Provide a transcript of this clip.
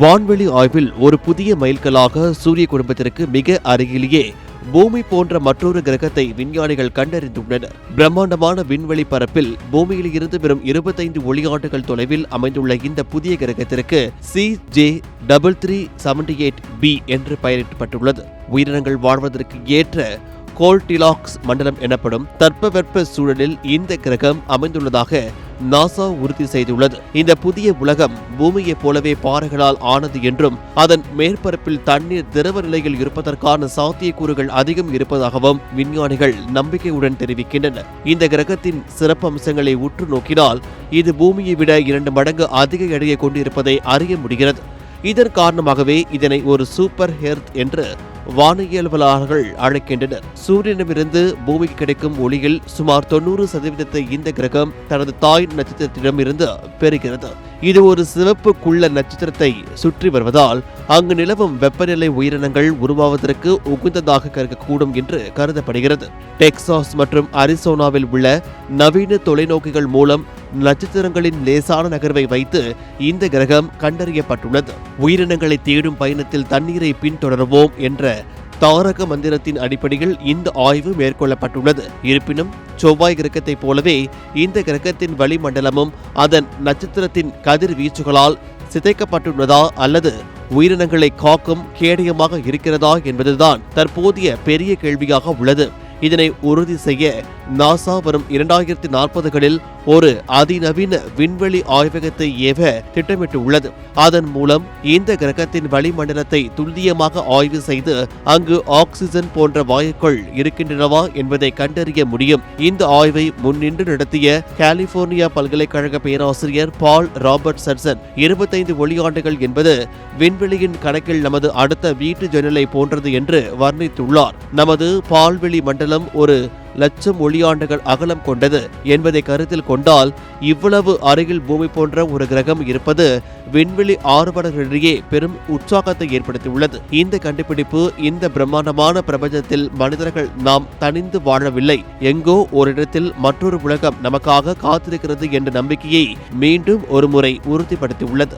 வான்வெளி ஆய்வில் ஒரு புதிய மைல்கல்லாக சூரிய குடும்பத்திற்கு மிக அருகிலேயே பூமி போன்ற மற்றொரு கிரகத்தை விஞ்ஞானிகள் கண்டறிந்துள்ளனர். பிரம்மாண்டமான விண்வெளி பரப்பில் பூமியில் இருந்து வெறும் 25 ஒளியாண்டுகள் தொலைவில் அமைந்துள்ள இந்த புதிய கிரகத்திற்கு CJ3378b என்று பெயரிடப்பட்டுள்ளது. உயிரினங்கள் வாழ்வதற்கு ஏற்ற கோல்டிலாக்ஸ் மண்டலம் எனப்படும் தட்பவெப்ப சூழலில் இந்த கிரகம் அமைந்துள்ளதாக நாசா உறுதி செய்துள்ளது. இந்த புதிய உலகம் பூமியைப் போலவே பாறைகளால் ஆனது என்றும் அதன் மேற்பரப்பில் தண்ணீர் திரவ நிலையில் இருப்பதற்கான சாத்தியக்கூறுகள் அதிகம் இருப்பதாகவும் விஞ்ஞானிகள் நம்பிக்கையுடன் தெரிவிக்கின்றனர். இந்த கிரகத்தின் சிறப்பு அம்சங்களை உற்று நோக்கினால் இது பூமியை விட 2 மடங்கு அதிக எடையை கொண்டிருப்பதை அறிய முடிகிறது. இதன் காரணமாகவே இதனை ஒரு சூப்பர் எர்த் என்று வானியல்வலாளர்கள் அழைக்கின்றனர். சூரியனிடமிருந்து பூமிக்கு கிடைக்கும் ஒளியில் சுமார் 90% இந்த கிரகம் தனது தாய் நட்சத்திரத்திடம் இருந்து பெறுகிறது. இது ஒரு சிவப்பு குள்ள நட்சத்திரத்தை சுற்றி வருவதால் அங்கு நிலவும் வெப்பநிலை உயிரினங்கள் உருவாவதற்கு உகந்ததாக இருக்கக்கூடும் என்று கருதப்படுகிறது. டெக்சாஸ் மற்றும் அரிசோனாவில் உள்ள நவீன தொலைநோக்கிகள் மூலம் நட்சத்திரங்களின் லேசான நகர்வை வைத்து இந்த கிரகம் கண்டறியப்பட்டுள்ளது. உயிரினங்களை தேடும் பயணத்தில் தண்ணீரை பின்தொடர்வோம் என்ற தாரக மந்திரத்தின் அடிப்படையில் இந்த ஆய்வு மேற்கொள்ளப்பட்டுள்ளது. இருப்பினும் செவ்வாய் கிரகத்தைப் போலவே இந்த கிரகத்தின் வளிமண்டலமும் அதன் நட்சத்திரத்தின் கதிர்வீச்சுகளால் சிதைக்கப்பட்டுள்ளதா அல்லது உயிரினங்களை காக்கும் கேடயமாக இருக்கிறதா என்பதுதான் தற்போதைய பெரிய கேள்வியாக உள்ளது. இதனை உறுதி செய்ய நாசா வரும் 2040களில் ஒரு அதிநவீன விண்வெளி ஆய்வகத்தை ஏவ திட்டமிட்டுள்ளது. அதன் மூலம் இந்த கிரகத்தின் வளிமண்டலத்தை துல்லியமாக ஆய்வு செய்து அங்கு ஆக்சிஜன் போன்ற வாயுக்கள் இருக்கின்றனவா என்பதை கண்டறிய முடியும். இந்த ஆய்வை முன்னின்று நடத்திய கலிபோர்னியா பல்கலைக்கழக பேராசிரியர் பால் ராபர்ட்சன் 25 ஒளியாண்டுகள் என்பது விண்வெளியின் கணக்கில் நமது அடுத்த வீட்டு ஜன்னலை போன்றது என்று வர்ணித்துள்ளார். நமது பால்வெளி மண்டலம் ஒரு 1,00,000 ஒளியாண்டுகள் அகலம் கொண்டது என்பதை கருத்தில் கொண்டால் இவ்வளவு அருகில் பூமி போன்ற ஒரு கிரகம் இருப்பது விண்வெளி ஆர்வலர்களிடையே பெரும் உற்சாகத்தை ஏற்படுத்தியுள்ளது. இந்த கண்டுபிடிப்பு இந்த பிரம்மாண்டமான பிரபஞ்சத்தில் மனிதர்கள் நாம் தனிந்து வாழவில்லை, எங்கோ ஓரிடத்தில் மற்றொரு உலகம் நமக்காக காத்திருக்கிறது என்ற நம்பிக்கையை மீண்டும் ஒருமுறை உறுதிப்படுத்தியுள்ளது.